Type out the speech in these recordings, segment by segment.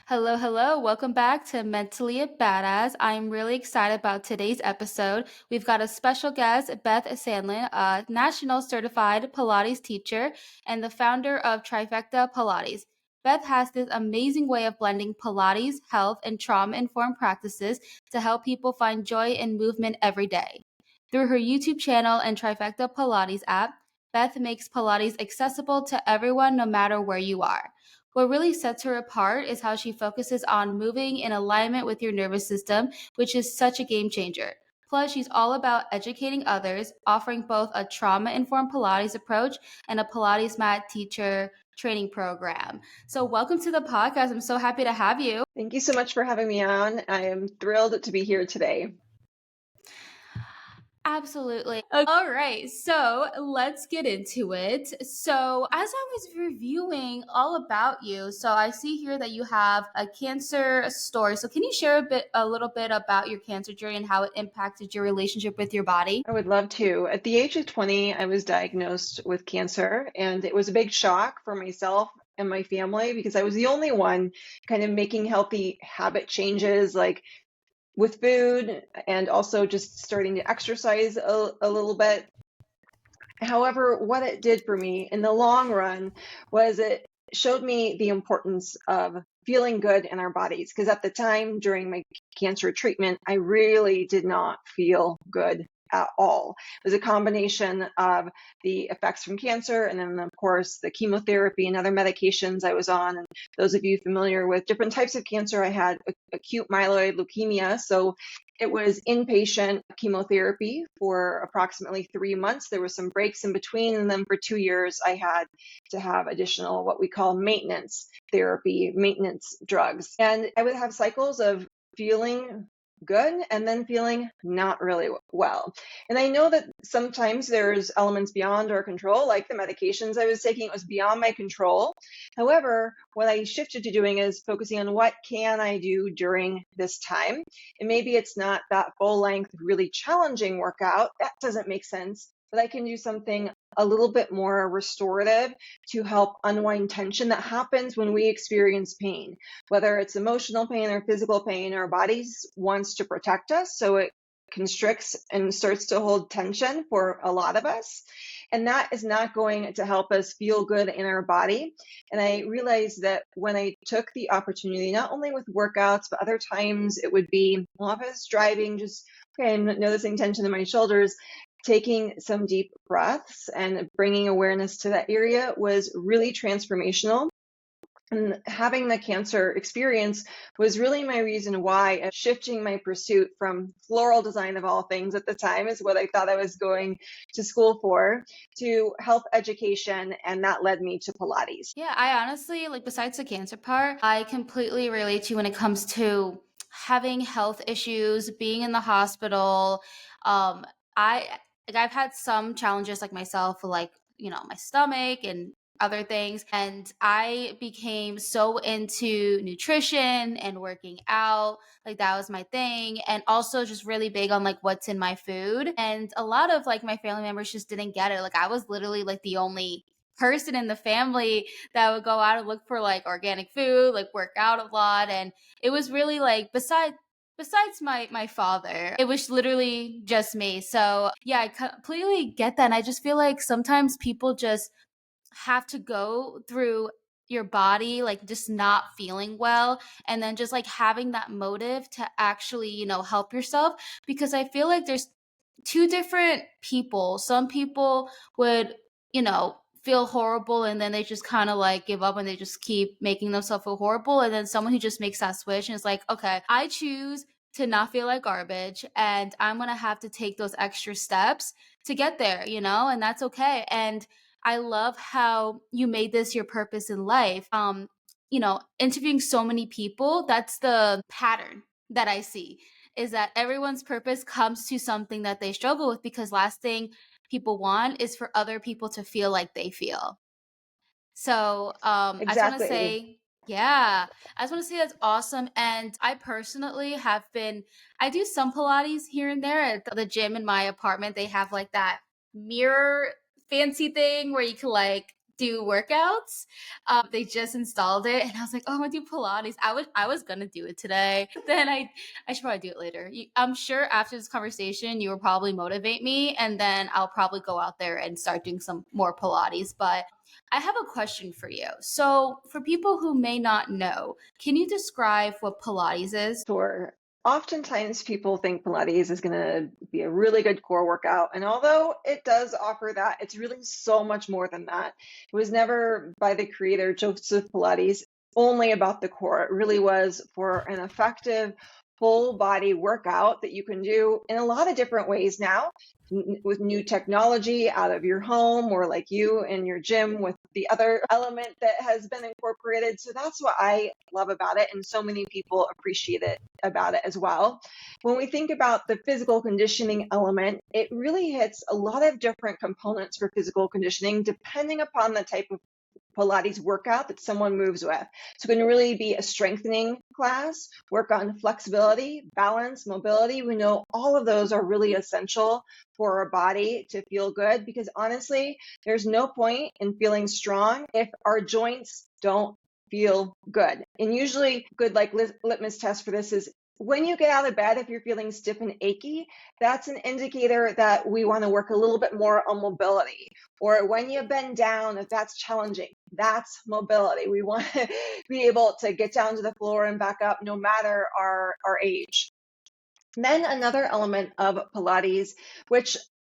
Hello, hello. Welcome back to Mentally a Badass. I'm really excited about today's episode. We've got a special guest, Beth Sandlin, a national certified Pilates teacher and the founder of Trifecta Pilates. Beth has this amazing way of blending Pilates, health, and trauma informed practices to help people find joy in movement every day. Through her YouTube channel and Trifecta Pilates app, Beth makes Pilates accessible to everyone no matter where you are. What really sets her apart is how she focuses on moving in alignment with your nervous system, which is such a game changer. Plus, she's all about educating others, offering both a trauma informed Pilates approach and a Pilates mat teacher training program. So, welcome to the podcast. I'm so happy to have you. Thank you so much for having me on. I am thrilled to be here today. Absolutely. Okay. All right. So let's get into it. So, as I was reviewing all about you, so I see here that you have a cancer story. So, can you share a little bit about your cancer journey and how it impacted your relationship with your body? I would love to. At the age of 20, I was diagnosed with cancer, and it was a big shock for myself and my family because I was the only one kind of making healthy habit changes like with food and also just starting to exercise a little bit. However, what it did for me in the long run was it showed me the importance of feeling good in our bodies. Because at the time during my cancer treatment, I really did not feel good at all. It was a combination of the effects from cancer and then, of course, the chemotherapy and other medications I was on. And those of you familiar with different types of cancer, I had acute myeloid leukemia. So it was inpatient chemotherapy for approximately 3 months. There were some breaks in between, and then for 2 years, I had to have additional what we call maintenance therapy, maintenance drugs. And I would have cycles of feeling good and then feeling not really well. And I know that sometimes there's elements beyond our control, like the medications I was taking, it was beyond my control. However, what I shifted to doing is focusing on what can I do during this time. And maybe it's not that full length, really challenging workout. That doesn't make sense. But I can do something a little bit more restorative to help unwind tension that happens when we experience pain. Whether it's emotional pain or physical pain, our bodies wants to protect us. So it constricts and starts to hold tension for a lot of us. And that is not going to help us feel good in our body. And I realized that when I took the opportunity, not only with workouts, but other times it would be, well, if I was driving, just, okay, I'm noticing tension in my shoulders, taking some deep breaths and bringing awareness to that area was really transformational. And having the cancer experience was really my reason why shifting my pursuit from floral design of all things at the time is what I thought I was going to school for, to health education. And that led me to Pilates. Yeah, I honestly, like, besides the cancer part, I completely relate to you when it comes to having health issues, being in the hospital. Um, I've had some challenges like myself, like, my stomach and other things. And I became so into nutrition and working out. Like, that was my thing. And also just really big on like what's in my food. And a lot of like my family members just didn't get it. Like, I was literally like the only person in the family that would go out and look for like organic food, like work out a lot. And it was really like besides my father, it was literally just me. So yeah, I completely get that. And I just feel like sometimes people just have to go through your body like just not feeling well, and then just like having that motive to actually help yourself, because I feel like there's two different people. Some people would feel horrible, and then they just kind of like give up and they just keep making themselves feel horrible, and then someone who just makes that switch and is like, okay, I choose to not feel like garbage, and I'm gonna have to take those extra steps to get there, and that's okay. And I love how you made this your purpose in life. Interviewing so many people, that's the pattern that I see, is that everyone's purpose comes to something that they struggle with, because last thing people want is for other people to feel like they feel. So I just want to Exactly. say, yeah, I just want to say that's awesome. And I personally I do some Pilates here and there at the gym in my apartment. They have like that mirror fancy thing where you can like do workouts. They just installed it, and I was like, "Oh, I'm gonna do Pilates." I was gonna do it today. Then I should probably do it later. I'm sure after this conversation, you will probably motivate me, and then I'll probably go out there and start doing some more Pilates. But I have a question for you. So, for people who may not know, can you describe what Pilates is? Sure. Oftentimes people think Pilates is going to be a really good core workout. And although it does offer that, it's really so much more than that. It was never by the creator, Joseph Pilates, only about the core. It really was for an effective full body workout that you can do in a lot of different ways now with new technology out of your home, or like you in your gym with the other element that has been incorporated. So that's what I love about it. And so many people appreciate it about it as well. When we think about the physical conditioning element, it really hits a lot of different components for physical conditioning, depending upon the type of Pilates workout that someone moves with. So it can really be a strengthening class, work on flexibility, balance, mobility. We know all of those are really essential for our body to feel good, because honestly, there's no point in feeling strong if our joints don't feel good. And usually good like litmus test for this is when you get out of bed, if you're feeling stiff and achy, that's an indicator that we want to work a little bit more on mobility. Or when you bend down, if that's challenging, that's mobility. We want to be able to get down to the floor and back up no matter our age. Then another element of Pilates, which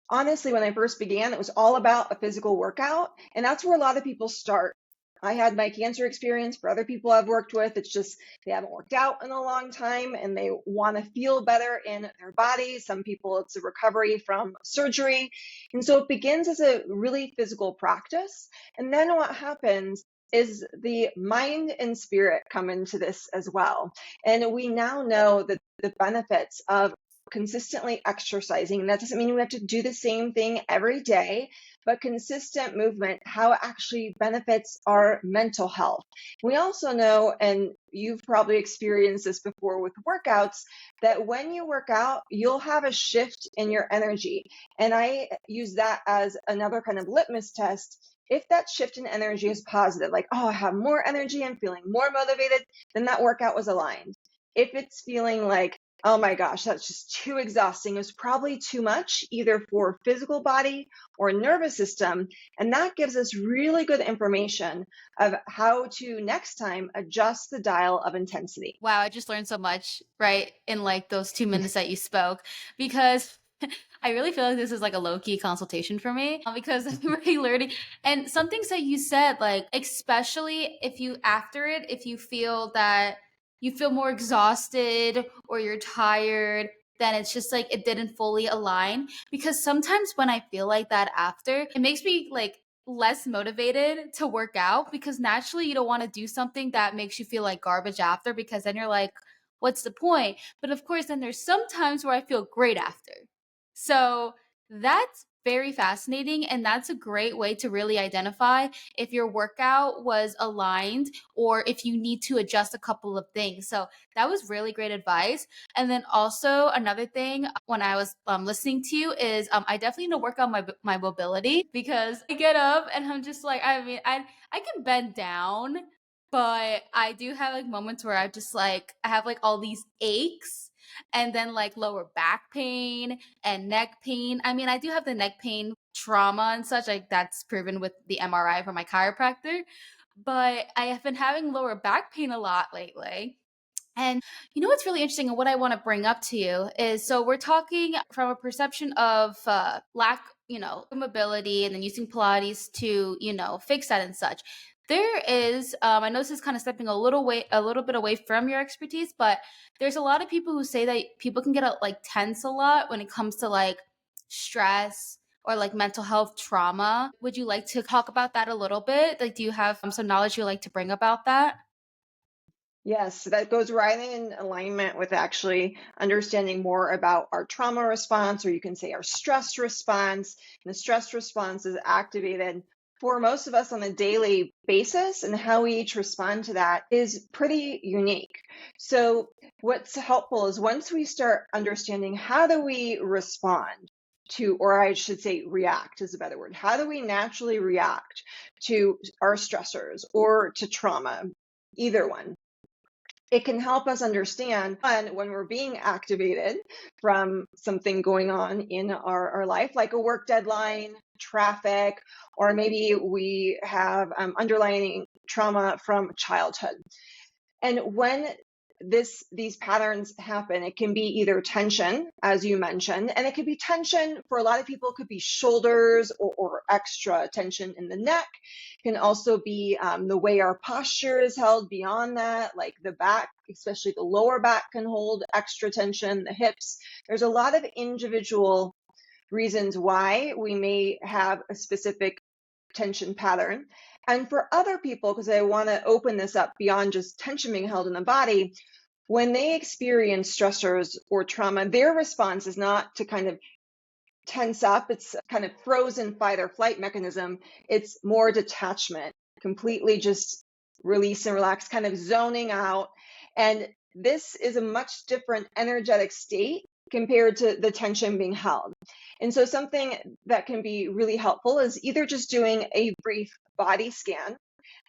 honestly, when I first began, it was all about a physical workout. And that's where a lot of people start. I had my cancer experience. For other people I've worked with, it's just they haven't worked out in a long time and they want to feel better in their body. Some people, it's a recovery from surgery. And so it begins as a really physical practice. And then what happens is the mind and spirit come into this as well. And we now know that the benefits of consistently exercising. And that doesn't mean we have to do the same thing every day, but consistent movement, how it actually benefits our mental health. We also know, and you've probably experienced this before with workouts, that when you work out, you'll have a shift in your energy. And I use that as another kind of litmus test. If that shift in energy is positive, like, oh, I have more energy, I'm feeling more motivated, then that workout was aligned. If it's feeling like, oh my gosh, that's just too exhausting, it's probably too much, either for physical body or nervous system. And that gives us really good information of how to next time adjust the dial of intensity. Wow, I just learned so much, right, in like those 2 minutes that you spoke, because I really feel like this is like a low key consultation for me, because I'm really learning. And some things that you said, like, especially if you, after it, if you feel that you feel more exhausted or you're tired, then it's just like it didn't fully align. Because sometimes when I feel like that after, it makes me like less motivated to work out, because naturally you don't want to do something that makes you feel like garbage after, because then you're like, what's the point? But of course, then there's some times where I feel great after. So that's very fascinating. And that's a great way to really identify if your workout was aligned or if you need to adjust a couple of things. So that was really great advice. And then also another thing when I was listening to you is I definitely need to work on my mobility, because I get up and I'm just like, I mean, I can bend down, but I do have like moments where I just like, I have like all these aches and then like lower back pain and neck pain. I mean, I do have the neck pain trauma and such, like that's proven with the MRI from my chiropractor, but I have been having lower back pain a lot lately. And you know what's really interesting, and what I want to bring up to you is, so we're talking from a perception of lack, mobility, and then using Pilates to, fix that and such. There is, I know this is kind of stepping a little bit away from your expertise, but there's a lot of people who say that people can get like tense a lot when it comes to like stress or like mental health trauma. Would you like to talk about that a little bit? Like, do you have some knowledge you like to bring about that? Yes, that goes right in alignment with actually understanding more about our trauma response, or you can say our stress response. And the stress response is activated for most of us on a daily basis, and how we each respond to that is pretty unique. So, what's helpful is once we start understanding how do we respond, to, or I should say, react is a better word. How do we naturally react to our stressors or to trauma? Either one. It can help us understand when we're being activated from something going on in our life, like a work deadline, traffic, or maybe we have underlying trauma from childhood. And when these patterns happen, it can be either tension, as you mentioned, and it could be tension for a lot of people, it could be shoulders or extra tension in the neck. It can also be the way our posture is held beyond that, like the back, especially the lower back can hold extra tension, the hips. There's a lot of individual reasons why we may have a specific tension pattern. And for other people, because I want to open this up beyond just tension being held in the body, when they experience stressors or trauma, their response is not to kind of tense up. It's kind of frozen fight or flight mechanism. It's more detachment, completely just release and relax, kind of zoning out. And this is a much different energetic state compared to the tension being held. And so something that can be really helpful is either just doing a brief body scan.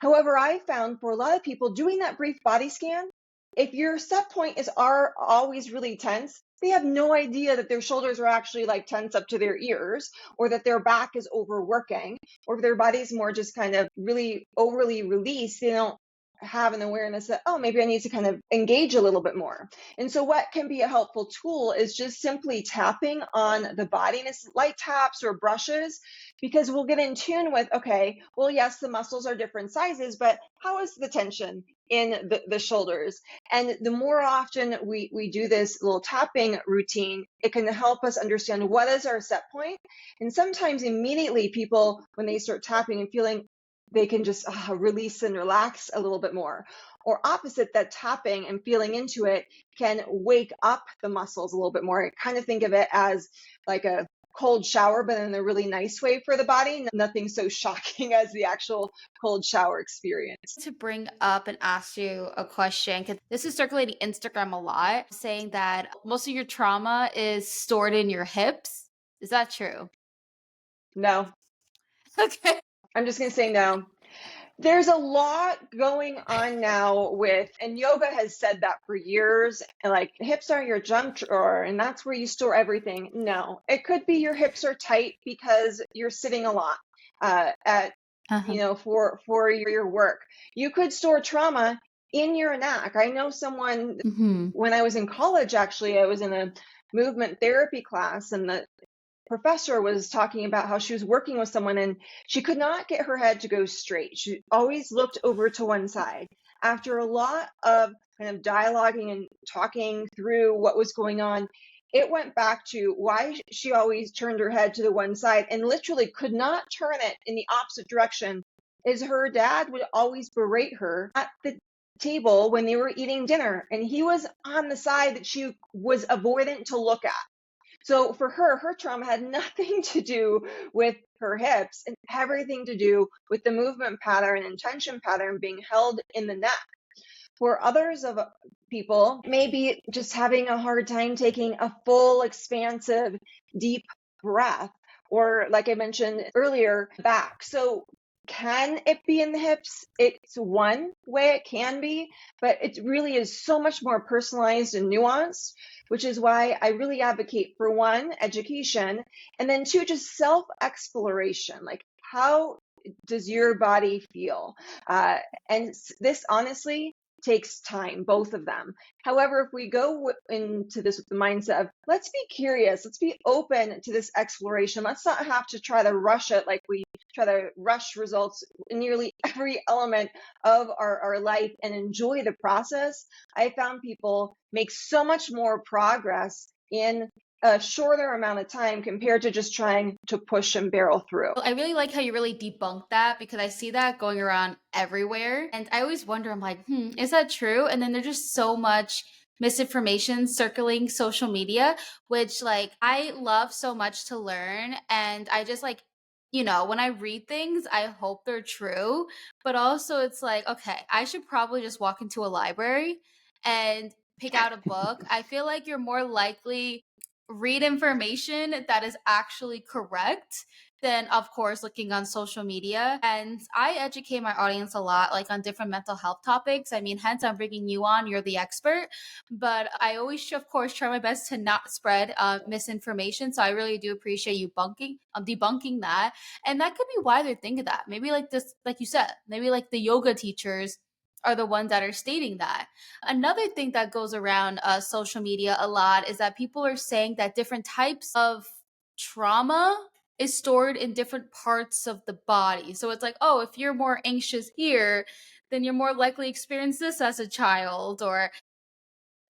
However, I found for a lot of people doing that brief body scan, if your set point is are always really tense, they have no idea that their shoulders are actually like tense up to their ears, or that their back is overworking, or if their body's more just kind of really overly released. They don't have an awareness that, oh, maybe I need to kind of engage a little bit more. And so what can be a helpful tool is just simply tapping on the body, and it's light taps or brushes, because we'll get in tune with, okay, well, yes, the muscles are different sizes, but how is the tension in the shoulders? And the more often we do this little tapping routine, it can help us understand what is our set point. And sometimes immediately people, when they start tapping and feeling, they can just release and relax a little bit more. Or opposite, that tapping and feeling into it can wake up the muscles a little bit more. I kind of think of it as like a cold shower, but in a really nice way for the body. Nothing so shocking as the actual cold shower experience. To bring up and ask you a question, because this is circulating Instagram a lot, saying that most of your trauma is stored in your hips. Is that true? No, Okay. I'm just going to say no. There's a lot going on now with, and yoga has said that for years, and like hips are your junk drawer and that's where you store everything. No, it could be your hips are tight because you're sitting a lot at, Uh-huh. for your work. You could store trauma in your neck. I know someone, Mhm. when I was in college, actually, I was in a movement therapy class, and the professor was talking about how she was working with someone and she could not get her head to go straight. She always looked over to one side. After a lot of kind of dialoguing and talking through what was going on, it went back to why she always turned her head to the one side and literally could not turn it in the opposite direction. Is her dad would always berate her at the table when they were eating dinner, and he was on the side that she was avoidant to look at. So for her, her trauma had nothing to do with her hips and everything to do with the movement pattern and tension pattern being held in the neck. For others of people, maybe just having a hard time taking a full, expansive, deep breath, or like I mentioned earlier, back. So can it be in the hips? It's one way it can be, but it really is so much more personalized and nuanced, which is why I really advocate for one, education, and then two, just self exploration. Like, how does your body feel? And this honestly takes time, both of them. However, if we go into this with the mindset of let's be curious, let's be open to this exploration, let's not have to try to rush it like we try to rush results in nearly every element of our life and enjoy the process. I found people make so much more progress in a shorter amount of time compared to just trying to push and barrel through. I really like how you really debunk that, because I see that going around everywhere. And I always wonder, I'm like, is that true? And then there's just so much misinformation circling social media, which like I love so much to learn. And I just like, when I read things, I hope they're true. But also it's like, okay, I should probably just walk into a library and pick out a book. I feel like you're more likely read information that is actually correct than, of course, looking on social media. And I educate my audience a lot, like on different mental health topics. I mean, hence I'm bringing you on, you're the expert. But I always, of course, try my best to not spread misinformation. So I really do appreciate you debunking that. And that could be why they're thinking that. Maybe like this, like you said, maybe like the yoga teachers are the ones that are stating that. Another thing that goes around social media a lot is that people are saying that different types of trauma is stored in different parts of the body. So it's like, oh, if you're more anxious here, then you're more likely to experience this as a child. Or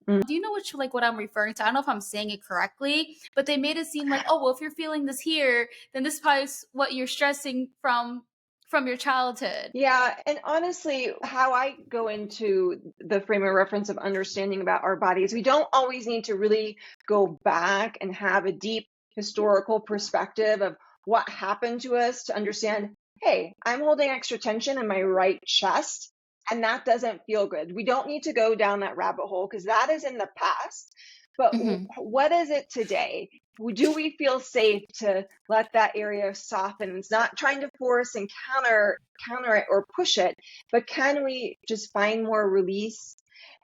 Mm. do you know what I'm referring to? I don't know if I'm saying it correctly, but they made it seem like, oh, well, if you're feeling this here, then this probably is what you're stressing from your childhood. Yeah, and honestly, how I go into the frame of reference of understanding about our bodies, we don't always need to really go back and have a deep historical perspective of what happened to us to understand, hey, I'm holding extra tension in my right chest, and that doesn't feel good. We don't need to go down that rabbit hole because that is in the past. But Hmm. what is it today? Do we feel safe to let that area soften? It's not trying to force and counter it or push it, but can we just find more release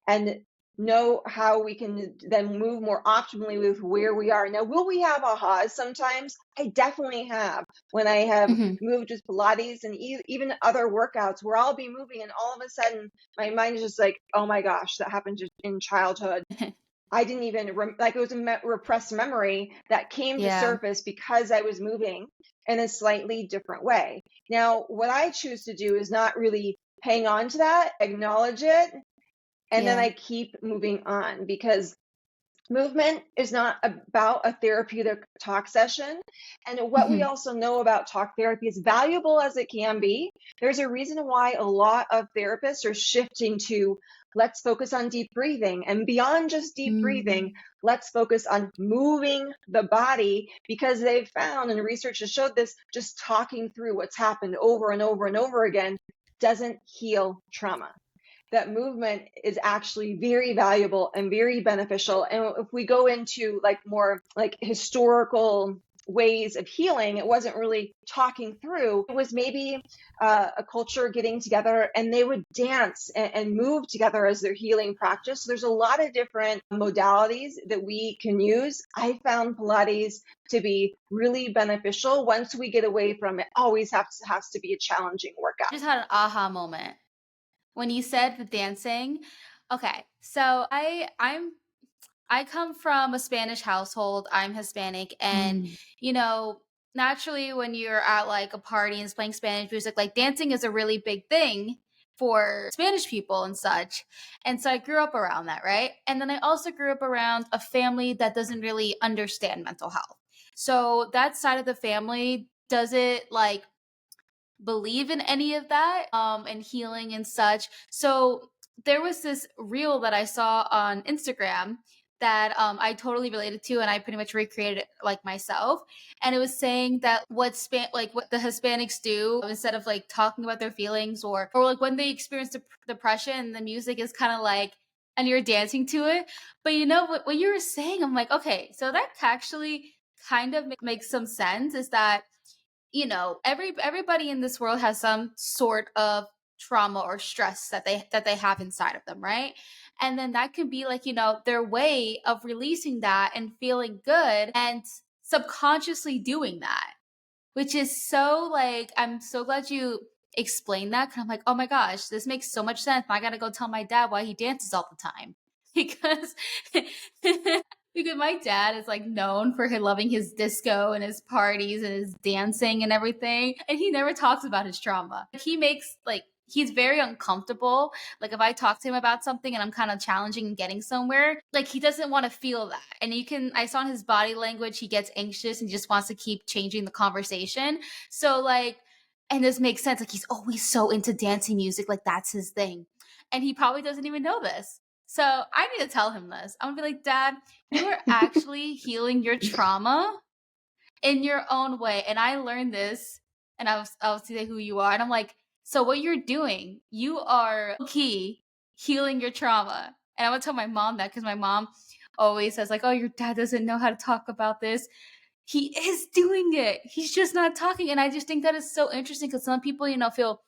and know how we can then move more optimally with where we are? Now, will we have ahas sometimes? I definitely have. When I have Hmm. moved with Pilates and even other workouts where I'll be moving and all of a sudden my mind is just like, oh my gosh, that happened in childhood. I didn't even like, it was a repressed memory that came to Yeah. surface because I was moving in a slightly different way. Now, what I choose to do is not really hang on to that, acknowledge it, and then Yeah. I keep moving on because movement is not about a therapeutic talk session. And what we Hmm. also know about talk therapy, is valuable as it can be, there's a reason why a lot of therapists are shifting to let's focus on deep breathing. And beyond just deep breathing, Mm. let's focus on moving the body because they've found, and research has showed this, just talking through what's happened over and over and over again doesn't heal trauma. That movement is actually very valuable and very beneficial. And if we go into like more like historical ways of healing, it wasn't really talking through. It was maybe a culture getting together and they would dance and move together as their healing practice. So there's a lot of different modalities that we can use. I found Pilates to be really beneficial once we get away from it. Always has to be a challenging workout. Just had an aha moment when you said the dancing. Okay, so I come from a Spanish household. I'm Hispanic, and Mm. you know, naturally, when you're at like a party and it's playing Spanish music, like dancing is a really big thing for Spanish people and such. And so I grew up around that, right? And then I also grew up around a family that doesn't really understand mental health. So that side of the family doesn't like believe in any of that and healing and such. So there was this reel that I saw on Instagram that I totally related to, and I pretty much recreated it like myself. And it was saying that what the Hispanics do instead of like talking about their feelings, or like when they experience depression, the music is kind of like, and you're dancing to it. But you know what you were saying, I'm like, okay, so that actually kind of makes some sense. Is that, you know, everybody in this world has some sort of trauma or stress that they have inside of them, right? And then that can be like, you know, their way of releasing that and feeling good and subconsciously doing that, which is so like, I'm so glad you explained that, because I'm like, oh my gosh, this makes so much sense. I gotta go tell my dad why he dances all the time. Because because my dad is like known for loving his disco and his parties and his dancing and everything. And he never talks about his trauma. He makes like, he's very uncomfortable. Like if I talk to him about something and I'm kind of challenging and getting somewhere, like he doesn't want to feel that. And I saw in his body language, he gets anxious and just wants to keep changing the conversation. So like, and this makes sense. Like he's always so into dancing music. Like that's his thing. And he probably doesn't even know this. So I need to tell him this. I'm gonna be like, Dad, you are actually healing your trauma in your own way. And I learned this, and I'll say who you are. And I'm like, so what you're doing, you are key healing your trauma. And I'm gonna tell my mom that, because my mom always says like, "Oh, your dad doesn't know how to talk about this." He is doing it. He's just not talking. And I just think that is so interesting because some people, feel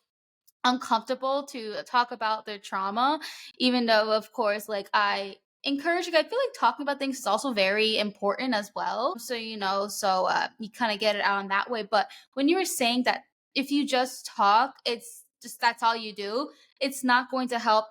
uncomfortable to talk about their trauma, even though, of course, like I encourage, like, I feel like talking about things is also very important as well. So, you kind of get it out in that way. But when you were saying that if you just talk, it's just that's all you do, it's not going to help,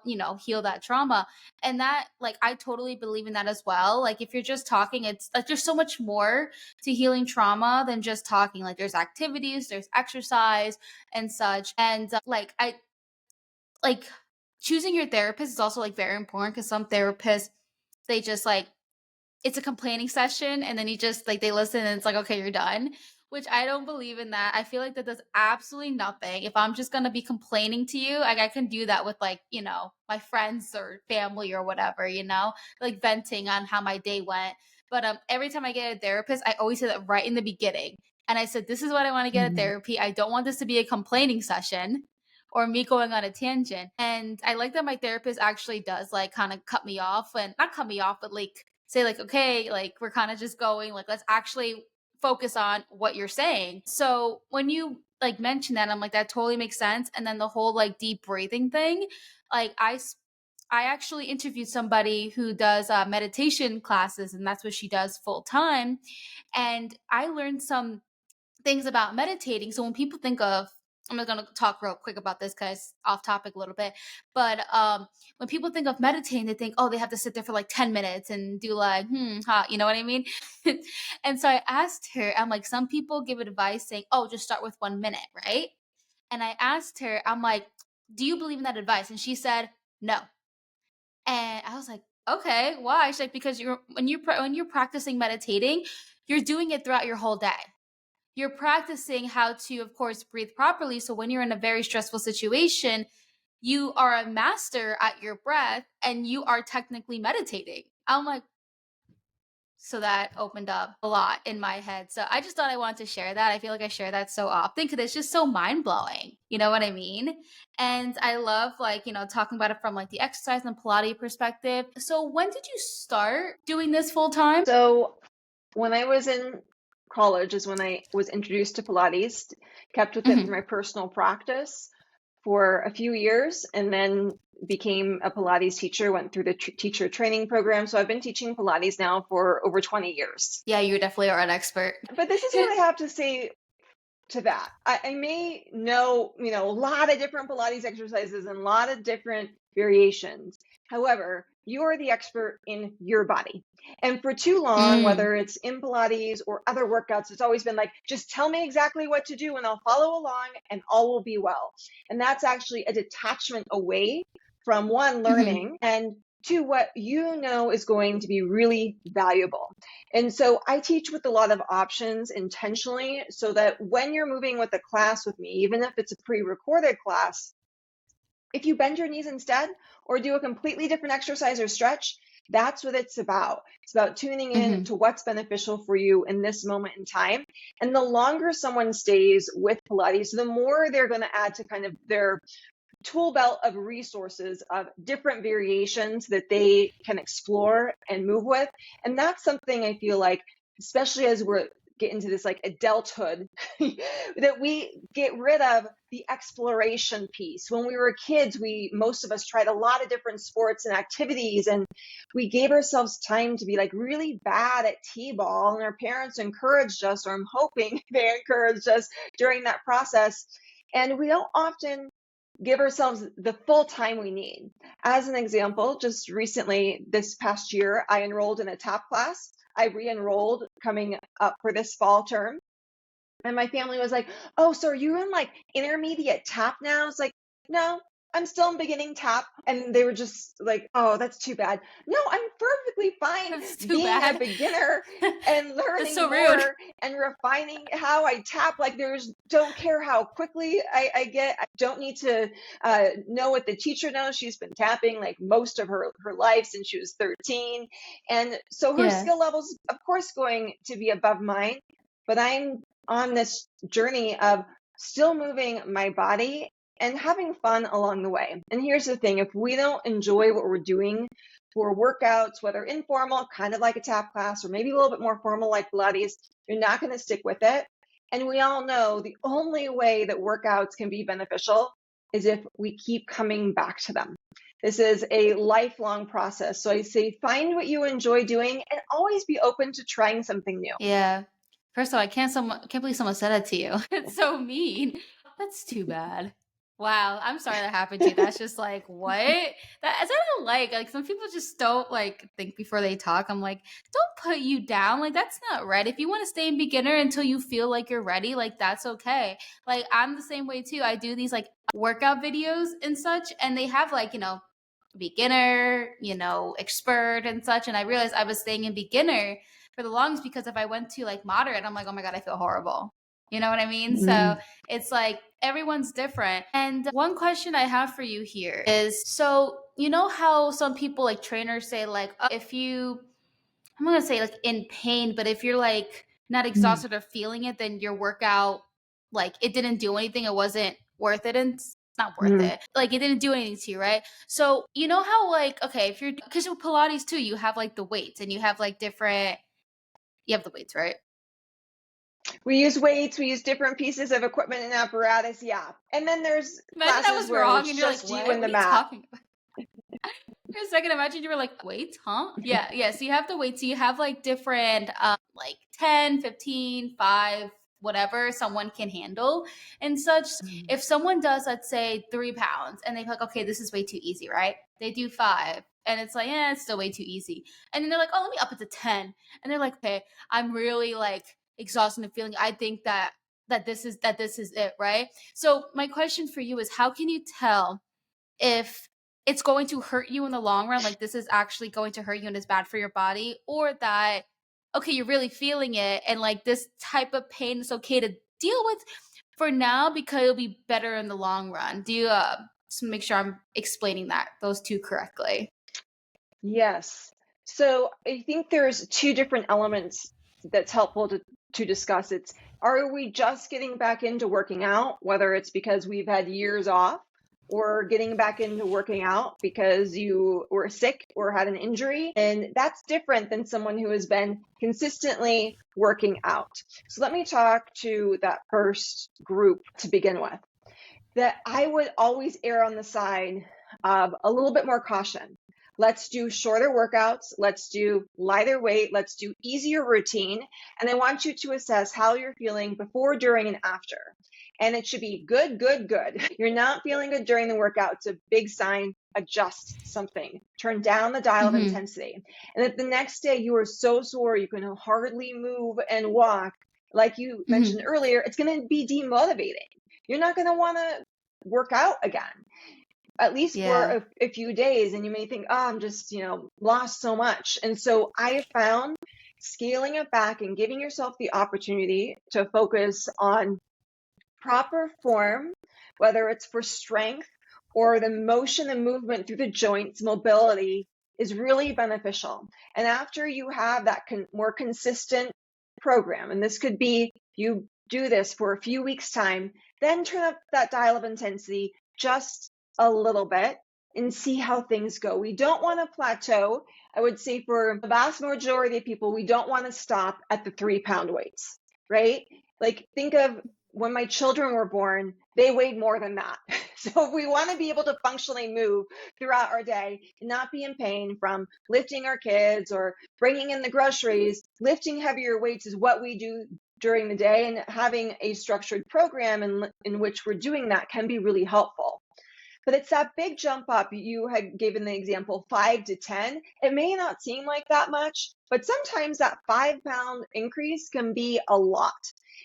heal that trauma. And that, like, I totally believe in that as well. Like, if you're just talking, it's like there's so much more to healing trauma than just talking. Like, there's activities, there's exercise, and such. And like like choosing your therapist is also like very important because some therapists, they just like it's a complaining session and then you just like they listen and it's like, okay, you're done, which I don't believe in that. I feel like that does absolutely nothing. If I'm just going to be complaining to you, like I can do that with like, my friends or family or whatever, like venting on how my day went. But every time I get a therapist, I always say that right in the beginning. And I said, this is what I want to get at Mhm. therapy. I don't want this to be a complaining session or me going on a tangent. And I like that my therapist actually does like kind of cut me off and not cut me off, but like say like, okay, like we're kind of just going, like, let's actually focus on what you're saying. So when you like mention that, I'm like, that totally makes sense. And then the whole like deep breathing thing, like I actually interviewed somebody who does meditation classes and that's what she does full time. And I learned some things about meditating. So when people think of, I'm just gonna talk real quick about this because off topic a little bit. But when people think of meditating, they think, oh, they have to sit there for like 10 minutes and do like, you know what I mean? And so I asked her, I'm like, some people give advice saying, oh, just start with 1 minute, right? And I asked her, I'm like, do you believe in that advice? And she said, no. And I was like, okay, why? She's like, because when you're practicing meditating, you're doing it throughout your whole day. You're practicing how to, of course, breathe properly. So when you're in a very stressful situation, you are a master at your breath and you are technically meditating. I'm like, so that opened up a lot in my head. So I just thought I wanted to share that. I feel like I share that so often because it's just so mind blowing. You know what I mean? And I love like, talking about it from like the exercise and Pilates perspective. So when did you start doing this full time? So when I was in college is when I was introduced to Pilates, kept with it for Hmm. my personal practice for a few years, and then became a Pilates teacher, went through the teacher training program. So I've been teaching Pilates now for over 20 years. Yeah, you definitely are an expert. But this is what I have to say to that. I may know, a lot of different Pilates exercises and a lot of different variations. However, you are the expert in your body. And for too long, Mm. whether it's in Pilates or other workouts, it's always been like, just tell me exactly what to do and I'll follow along and all will be well. And that's actually a detachment away from one, Hmm. learning, and two, what you know is going to be really valuable. And so I teach with a lot of options intentionally so that when you're moving with a class with me, even if it's a pre-recorded class, if you bend your knees instead or do a completely different exercise or stretch, that's what it's about. It's about tuning in Hmm. to what's beneficial for you in this moment in time. And the longer someone stays with Pilates, the more they're going to add to kind of their tool belt of resources of different variations that they can explore and move with. And that's something I feel like, especially as we're getting to this like adulthood, that we get rid of the exploration piece. When we were kids, most of us tried a lot of different sports and activities, and we gave ourselves time to be like really bad at t-ball, and our parents encouraged us, or I'm hoping they encouraged us during that process. And we don't often give ourselves the full time we need. As an example, just recently, this past year, I enrolled in a tap class. I re-enrolled coming up for this fall term. And my family was like, oh, so are you in like intermediate tap now? I was like, no, I'm still in beginning tap. And they were just like, oh, that's too bad. No, I'm perfectly fine That's too being a bad. beginner and That's learning so rude. more and refining how I tap. Like, don't care how quickly I get. I don't need to know what the teacher knows. She's been tapping like most of her life since she was 13. And so her Yeah. skill level's, of course, going to be above mine. But I'm on this journey of still moving my body and having fun along the way. And here's the thing, if we don't enjoy what we're doing for workouts, whether informal, kind of like a tap class, or maybe a little bit more formal like Pilates, you're not going to stick with it. And we all know the only way that workouts can be beneficial is if we keep coming back to them. This is a lifelong process. So I say find what you enjoy doing and always be open to trying something new. Yeah. First of all, I can't believe someone said that to you. It's so mean. That's too bad. Wow, I'm sorry that happened to you. That's just like, what? That's what I don't like some people just don't like think before they talk. I'm like, don't put you down. Like that's not right. If you want to stay in beginner until you feel like you're ready, like that's okay. Like I'm the same way too. I do these like workout videos and such, and they have like, beginner, expert and such. And I realized I was staying in beginner for the longest because if I went to like moderate, I'm like, oh my God, I feel horrible. You know what I mean? So Mm, it's like everyone's different. And one question I have for you here is so, you know how some people like trainers say, like, oh, if you, I'm going to say like in pain, but if you're like not mm, exhausted or feeling it, then your workout, like it didn't do anything. It wasn't worth it. And it's not worth mm. it. Like it didn't do anything to you, right? So, you know how like, okay, if you're, because with Pilates too, you have like the weights and you have like different, you have the weights, right? We use weights, we use different pieces of equipment and apparatus, yeah. And then there's Imagine that classes was where wrong it's and you're like, just you what? and What the are you mat. talking about? For a second, imagine you were like, wait, huh? Yeah, yeah. So you have the weight. So you have like different, like 10, 15, 5, whatever someone can handle and such. Mm. If someone does, let's say 3 pounds and they're like, okay, this is way too easy, right? They do 5 and it's like, yeah, it's still way too easy. And then they're like, oh, let me up it to 10. And they're like, okay, I'm really like exhausted and feeling, I think that this is it, right? So my question for you is how can you tell if it's going to hurt you in the long run, like this is actually going to hurt you and is bad for your body, or that, okay, you're really feeling it and like this type of pain is okay to deal with for now because it'll be better in the long run. Do you just make sure I'm explaining those two correctly? Yes. So I think there's two different elements that's helpful to discuss. It's, are we just getting back into working out, whether it's because we've had years off, or getting back into working out because you were sick or had an injury? And that's different than someone who has been consistently working out. So let me talk to that first group to begin with. That I would always err on the side of a little bit more caution. Let's do shorter workouts. Let's do lighter weight. Let's do easier routine. And I want you to assess how you're feeling before, during, and after. And it should be good, good, good. You're not feeling good during the workout. It's a big sign. Adjust something. Turn down the dial of Mm-hmm. intensity. And if the next day you are so sore, you can hardly move and walk, like you mentioned Mm-hmm. earlier, it's going to be demotivating. You're not going to want to work out again, at least for Yeah. a few days. And you may think, oh, I'm just, lost so much. And so I have found scaling it back and giving yourself the opportunity to focus on proper form, whether it's for strength or the motion and movement through the joints, mobility is really beneficial. And after you have that more consistent program, and this could be you do this for a few weeks' time, then turn up that dial of intensity just a little bit and see how things go. We don't want to plateau. I would say for the vast majority of people, we don't want to stop at the 3-pound weights, right? Like think of when my children were born, they weighed more than that. So we want to be able to functionally move throughout our day and not be in pain from lifting our kids or bringing in the groceries. Lifting heavier weights is what we do during the day, and having a structured program in which we're doing that can be really helpful. But it's that big jump up. You had given the example 5 to 10. It may not seem like that much, but sometimes that 5-pound increase can be a lot.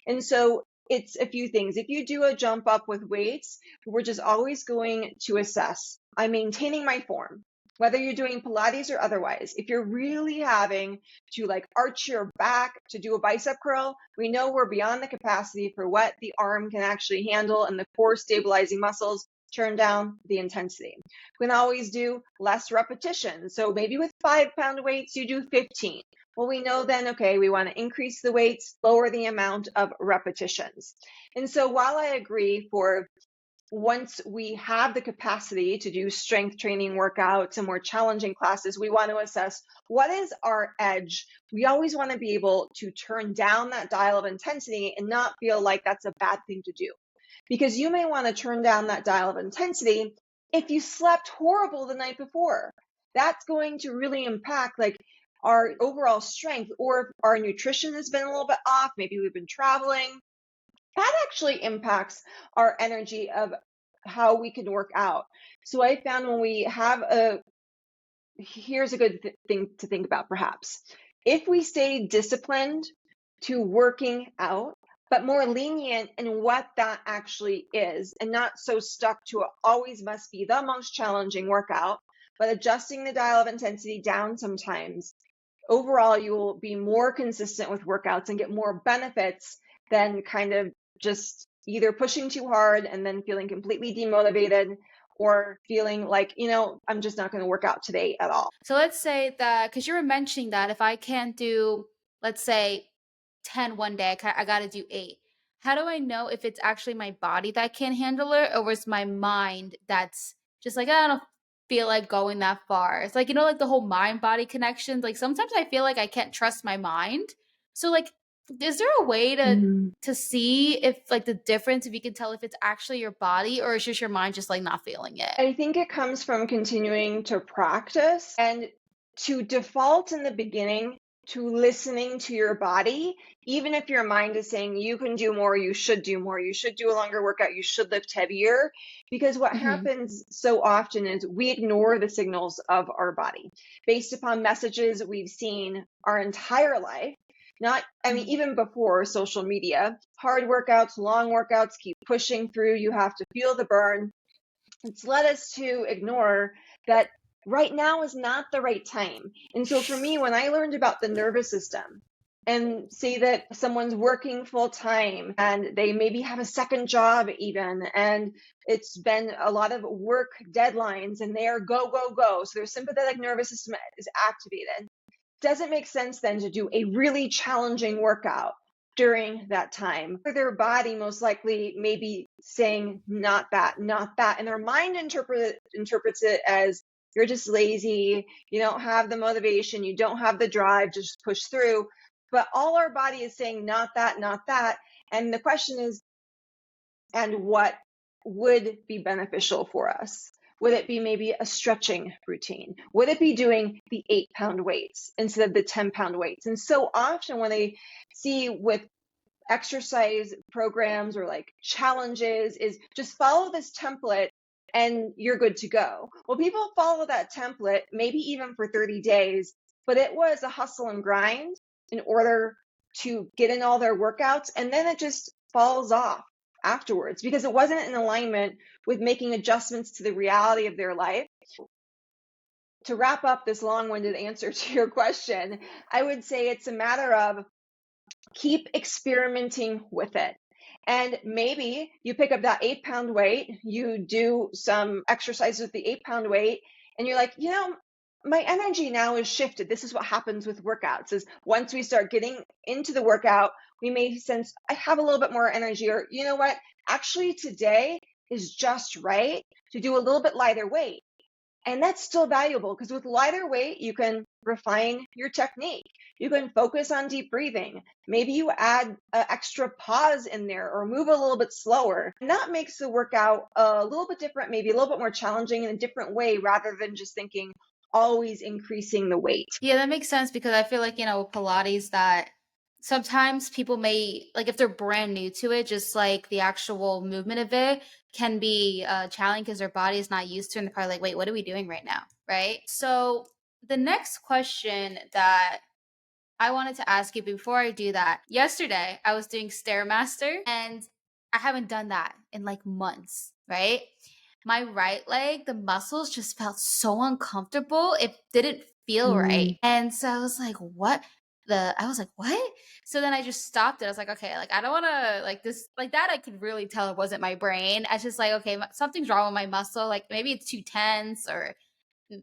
And so it's a few things. If you do a jump up with weights, we're just always going to assess, I'm maintaining my form, whether you're doing Pilates or otherwise. If you're really having to like arch your back to do a bicep curl, we know we're beyond the capacity for what the arm can actually handle and the core stabilizing muscles. Turn down the intensity. We can always do less repetitions. So maybe with 5-pound weights, you do 15. Well, we know then, okay, we want to increase the weights, lower the amount of repetitions. And so while I agree for once we have the capacity to do strength training workouts and more challenging classes, we want to assess what is our edge. We always want to be able to turn down that dial of intensity and not feel like that's a bad thing to do. Because you may want to turn down that dial of intensity if you slept horrible the night before. That's going to really impact like our overall strength, or if our nutrition has been a little bit off, maybe we've been traveling, that actually impacts our energy of how we can work out. So I found when we have a, here's a good thing to think about perhaps. If we stay disciplined to working out, but more lenient in what that actually is, and not so stuck to it always must be the most challenging workout, but adjusting the dial of intensity down sometimes, overall you will be more consistent with workouts and get more benefits than kind of just either pushing too hard and then feeling completely demotivated, or feeling like, I'm just not going to work out today at all. So let's say that because you were mentioning that if I can't do, let's say, 10 one day, I got to do 8. How do I know if it's actually my body that can't handle it, or it's my mind that's just like, I don't feel like going that far? It's like, like the whole mind body connection. Like sometimes I feel like I can't trust my mind. So, like, is there a way to see if like the difference, if you can tell if it's actually your body or it's just your mind just like not feeling it? I think it comes from continuing to practice and to default in the beginning to listening to your body, even if your mind is saying you can do more, you should do more, you should do a longer workout, you should lift heavier. Because what Hmm. happens so often is we ignore the signals of our body based upon messages we've seen our entire life. Not, I mean, even before social media, hard workouts, long workouts, keep pushing through, you have to feel the burn. It's led us to ignore that right now is not the right time. And so for me, when I learned about the nervous system and say that someone's working full time and they maybe have a second job even, and it's been a lot of work deadlines and they are go, go, go. So their sympathetic nervous system is activated. Doesn't make sense then to do a really challenging workout during that time. Their body most likely may be saying, not that, not that. And their mind interprets it as you're just lazy, you don't have the motivation, you don't have the drive to just push through. But all our body is saying, not that, not that. And the question is, and what would be beneficial for us? Would it be maybe a stretching routine? Would it be doing the 8-pound weights instead of the 10-pound weights? And so often when I see with exercise programs or like challenges is just follow this template and you're good to go. Well, people follow that template maybe even for 30 days, but it was a hustle and grind in order to get in all their workouts, and then it just falls off afterwards because it wasn't in alignment with making adjustments to the reality of their life. To wrap up this long-winded answer to your question, I would say it's a matter of keep experimenting with it. And maybe you pick up that 8-pound weight, you do some exercise with the 8-pound weight, and you're like, my energy now is shifted. This is what happens with workouts is once we start getting into the workout, we may sense I have a little bit more energy, or you know what, actually today is just right to do a little bit lighter weight. And that's still valuable because with lighter weight, you can refine your technique. You can focus on deep breathing. Maybe you add an extra pause in there or move a little bit slower. And that makes the workout a little bit different, maybe a little bit more challenging in a different way rather than just thinking always increasing the weight. Yeah, that makes sense because I feel like, with Pilates that sometimes people may like if they're brand new to it, just like the actual movement of it can be challenging because their body is not used to it and they're probably like, wait, what are we doing right now? Right. So the next question that I wanted to ask you before I do that. Yesterday, I was doing Stairmaster and I haven't done that in like months, right? My right leg, the muscles just felt so uncomfortable. It didn't feel right. Mm. And so I was like, what? I was like, what? So then I just stopped it. I was like, okay, like I don't want to like this, like that. I could really tell it wasn't my brain. I was just like, okay, something's wrong with my muscle. Like maybe it's too tense or I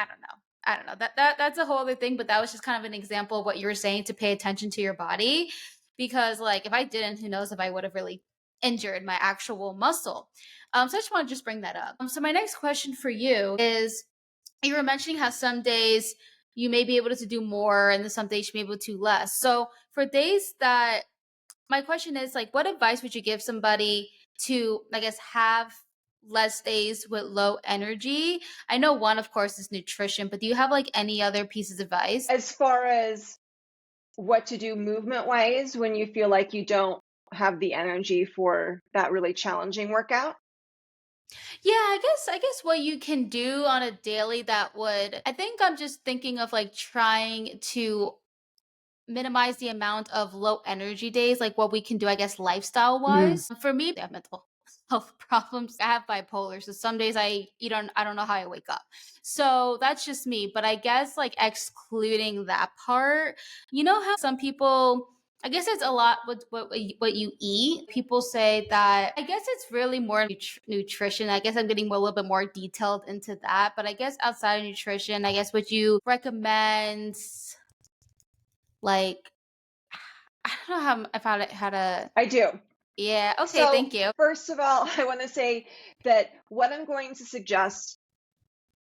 don't know. I don't know. That's a whole other thing, but that was just kind of an example of what you were saying to pay attention to your body because like if I didn't, who knows if I would have really injured my actual muscle. So I just want to just bring that up. So my next question for you is, you were mentioning how some days you may be able to do more and then some days you may be able to do less. So for days that, my question is like, what advice would you give somebody to, I guess, have less days with low energy? I know one, of course, is nutrition, but do you have like any other pieces of advice? As far as what to do movement wise when you feel like you don't have the energy for that really challenging workout. Yeah, I guess what you can do on a daily that would, I think I'm just thinking of like trying to minimize the amount of low energy days, like what we can do, I guess, lifestyle Mhm. wise. For me, I have mental health problems. I have bipolar, so some days I don't know how I wake up. So that's just me. But I guess like excluding that part, you know how some people, I guess it's a lot with what you eat. People say that, I guess it's really more nutrition. I guess I'm getting a little bit more detailed into that. But I guess outside of nutrition, I guess would you recommend like, I don't know how, if how to, I do. yeah, okay, So, thank you. first of all, I want to say that what I'm going to suggest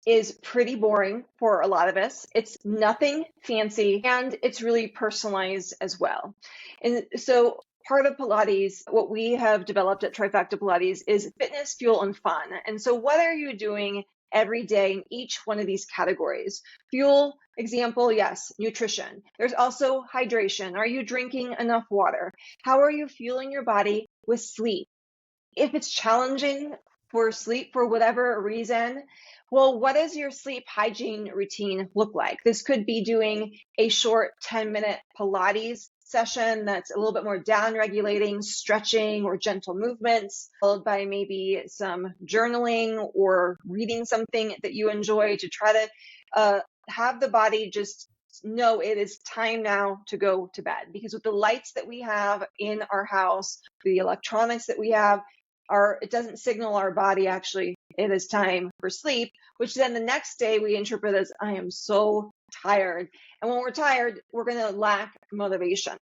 is pretty boring for a lot of us. It's nothing fancy and it's really personalized as well. And so, part of Pilates, what we have developed at Trifecta Pilates is fitness, fuel, and fun. And so, what are you doing every day in each one of these categories? Fuel, example, yes, nutrition. There's also hydration. Are you drinking enough water? How are you fueling your body with sleep? If it's challenging for sleep for whatever reason, well, what does your sleep hygiene routine look like? This could be doing a short 10-minute Pilates session that's a little bit more down regulating, stretching, or gentle movements, followed by maybe some journaling or reading something that you enjoy to try to have the body just know it is time now to go to bed. Because with the lights that we have in our house, the electronics that we have, it doesn't signal our body actually it is time for sleep, which then the next day we interpret as I am so tired. And when we're tired, we're going to lack motivation.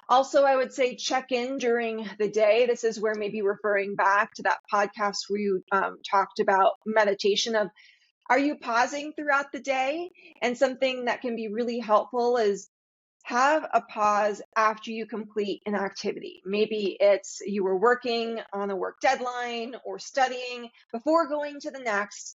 Also, I would say check in during the day. This is where maybe referring back to that podcast where you talked about meditation of, are you pausing throughout the day? And something that can be really helpful is have a pause after you complete an activity. Maybe it's you were working on a work deadline or studying. Before going to the next,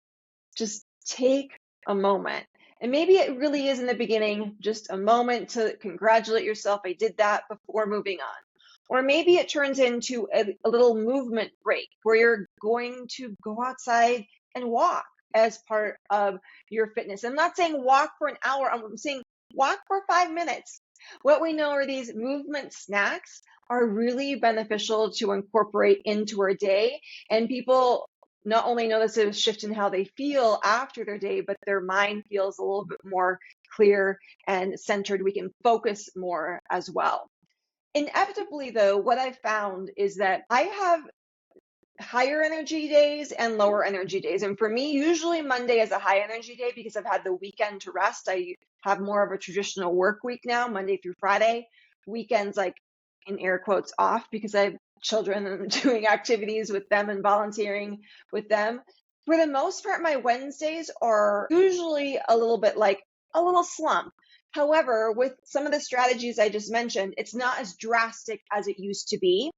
just take a moment. And maybe it really is in the beginning, just a moment to congratulate yourself. I did that before moving on. Or maybe it turns into a little movement break where you're going to go outside and walk as part of your fitness. I'm not saying walk for an hour, I'm saying walk for 5 minutes. What we know are these movement snacks are really beneficial to incorporate into our day. And people not only notice a shift in how they feel after their day, but their mind feels a little bit more clear and centered. We can focus more as well. Inevitably, though, what I've found is that I have higher energy days and lower energy days. And for me, usually Monday is a high energy day because I've had the weekend to rest. I have more of a traditional work week now, Monday through Friday. Weekends, like in air quotes, off because I have children and I'm doing activities with them and volunteering with them. For the most part, my Wednesdays are usually a little bit like a little slump. However, with some of the strategies I just mentioned, it's not as drastic as it used to be.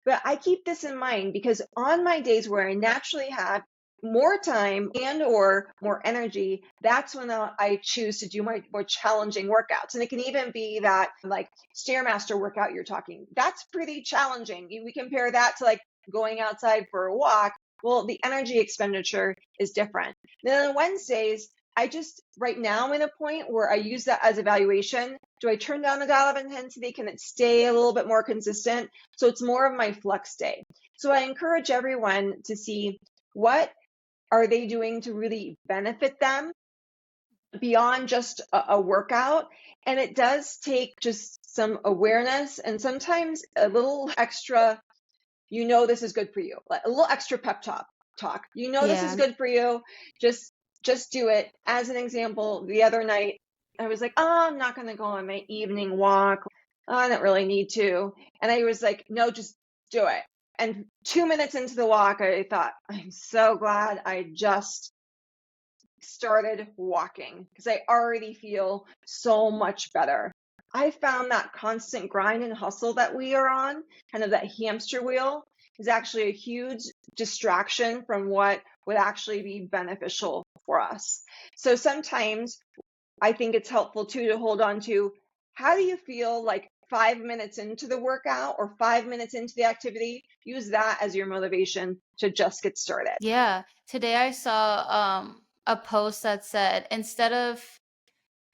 But I keep this in mind because on my days where I naturally have more time and or more energy, that's when I choose to do my more challenging workouts. And it can even be that like Stairmaster workout you're talking. That's pretty challenging. We compare that to like going outside for a walk. Well, the energy expenditure is different. Then on Wednesdays, I just right now I'm in a point where I use that as evaluation. Do I turn down the dial of intensity? Can it stay a little bit more consistent? So it's more of my flex day. So I encourage everyone to see what are they doing to really benefit them beyond just a workout. And it does take just some awareness and sometimes a little extra, this is good for you, like a little extra pep talk. This is Yeah. good for you. Just just do it. As an example, the other night I was like, oh, I'm not going to go on my evening walk. Oh, I don't really need to. And I was like, no, just do it. And 2 minutes into the walk, I thought, I'm so glad I just started walking because I already feel so much better. I found that constant grind and hustle that we are on, kind of that hamster wheel, is actually a huge distraction from what would actually be beneficial for us. So sometimes I think it's helpful too to hold on to, how do you feel like 5 minutes into the workout or 5 minutes into the activity? Use that as your motivation to just get started. Yeah. Today I saw a post that said, instead of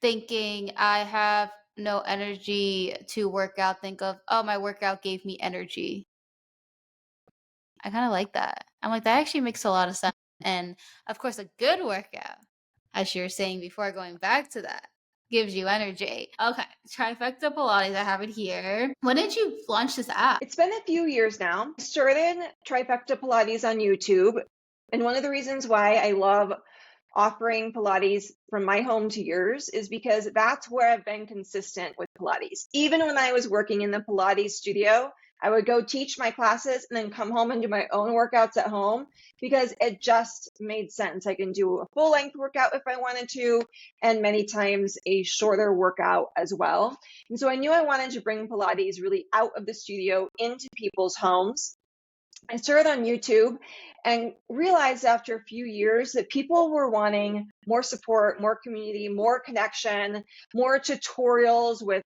thinking I have no energy to work out, think of, oh, my workout gave me energy. I kind of like that. I'm like, that actually makes a lot of sense. And of course, a good workout, as you were saying before, going back to that, gives you energy. Okay, Trifecta Pilates, I have it here. When did you launch this app? It's been a few years now. I started Trifecta Pilates on YouTube. And one of the reasons why I love offering Pilates from my home to yours is because that's where I've been consistent with Pilates. Even when I was working in the Pilates studio, I would go teach my classes and then come home and do my own workouts at home because it just made sense. I can do a full length workout if I wanted to, and many times a shorter workout as well. And so I knew I wanted to bring Pilates really out of the studio into people's homes. I started on YouTube and realized after a few years that people were wanting more support, more community, more connection, more tutorials with,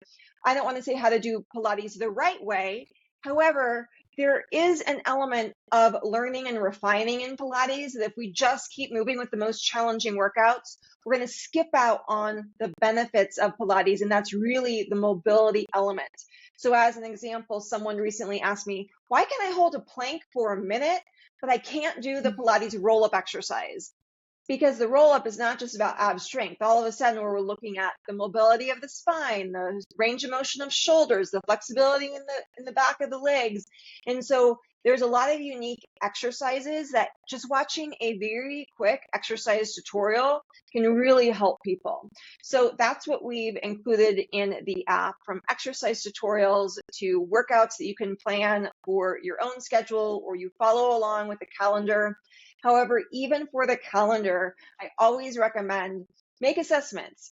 I don't want to say how to do Pilates the right way. However, there is an element of learning and refining in Pilates that if we just keep moving with the most challenging workouts, we're going to skip out on the benefits of Pilates, and that's really the mobility element. So as an example, someone recently asked me, why can I hold a plank for a minute, but I can't do the Pilates roll-up exercise? Because the roll up is not just about ab strength. All of a sudden, we're looking at the mobility of the spine, the range of motion of shoulders, the flexibility in the back of the legs. And so there's a lot of unique exercises that just watching a very quick exercise tutorial can really help people. So that's what we've included in the app, from exercise tutorials to workouts that you can plan for your own schedule or you follow along with the calendar. However, even for the calendar, I always recommend make assessments.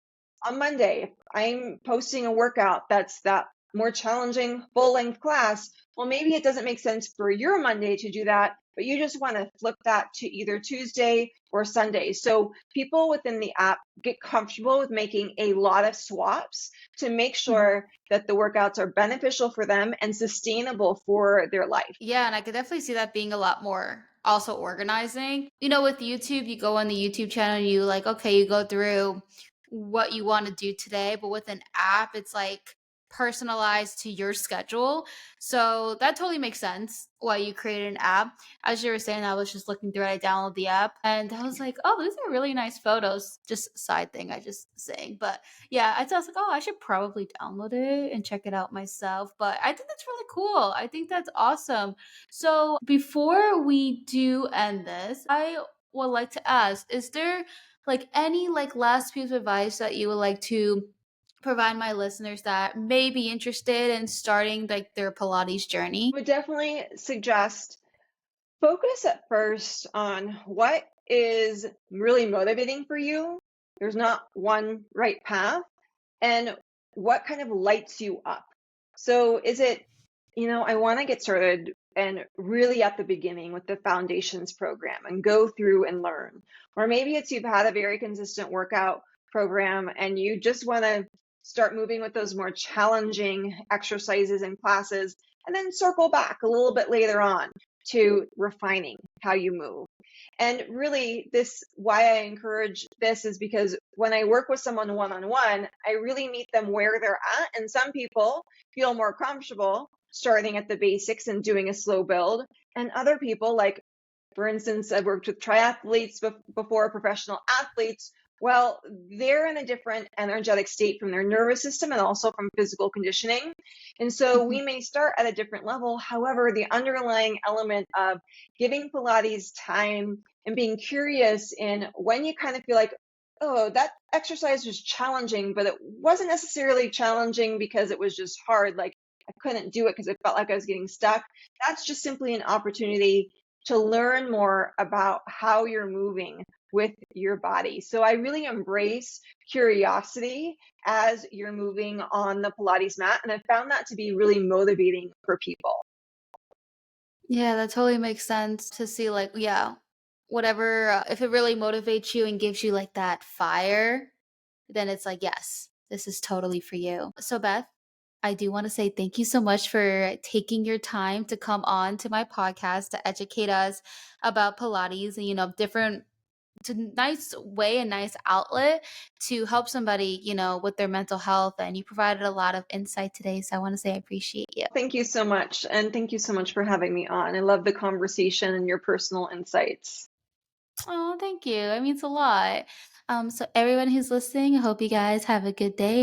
On Monday, if I'm posting a workout that's that more challenging full length class, well, maybe it doesn't make sense for your Monday to do that, but you just want to flip that to either Tuesday or Sunday. So people within the app get comfortable with making a lot of swaps to make sure that the workouts are beneficial for them and sustainable for their life. Yeah, and I could definitely see that being a lot more also organizing. You know, with YouTube, you go on the YouTube channel and you like, okay, you go through what you want to do today, but with an app, it's like personalized to your schedule. So that totally makes sense why you created an app. As you were saying, I was just looking through it, I downloaded the app and I was like, oh, these are really nice photos. Just side thing, I just saying. But yeah, I was like, oh, I should probably download it and check it out myself. But I think that's really cool. I think that's awesome. So before we do end this, I would like to ask, is there like any like last piece of advice that you would like to provide my listeners that may be interested in starting like their Pilates journey? I would definitely suggest focus at first on what is really motivating for you. There's not one right path, and what kind of lights you up. So is it, I want to get started and really at the beginning with the foundations program and go through and learn. Or maybe it's you've had a very consistent workout program and you just want to start moving with those more challenging exercises and classes and then circle back a little bit later on to refining how you move. And really, this why I encourage this is because when I work with someone one-on-one, I really meet them where they're at. And some people feel more comfortable starting at the basics and doing a slow build. And other people, like for instance, I've worked with triathletes before, professional athletes. Well, they're in a different energetic state from their nervous system and also from physical conditioning. And so we may start at a different level. However, the underlying element of giving Pilates time and being curious in when you kind of feel like, oh, that exercise was challenging, but it wasn't necessarily challenging because it was just hard. Like I couldn't do it because it felt like I was getting stuck. That's just simply an opportunity to learn more about how you're moving with your body. So I really embrace curiosity as you're moving on the Pilates mat. And I found that to be really motivating for people. Yeah, that totally makes sense to see, like, yeah, whatever, if it really motivates you and gives you like that fire, then it's like, yes, this is totally for you. So, Beth, I do want to say thank you so much for taking your time to come on to my podcast to educate us about Pilates and, different. It's a nice way, a nice outlet to help somebody, with their mental health. And you provided a lot of insight today. So I want to say I appreciate you. Thank you so much. And thank you so much for having me on. I love the conversation and your personal insights. Oh, thank you. It means a lot. So everyone who's listening, I hope you guys have a good day.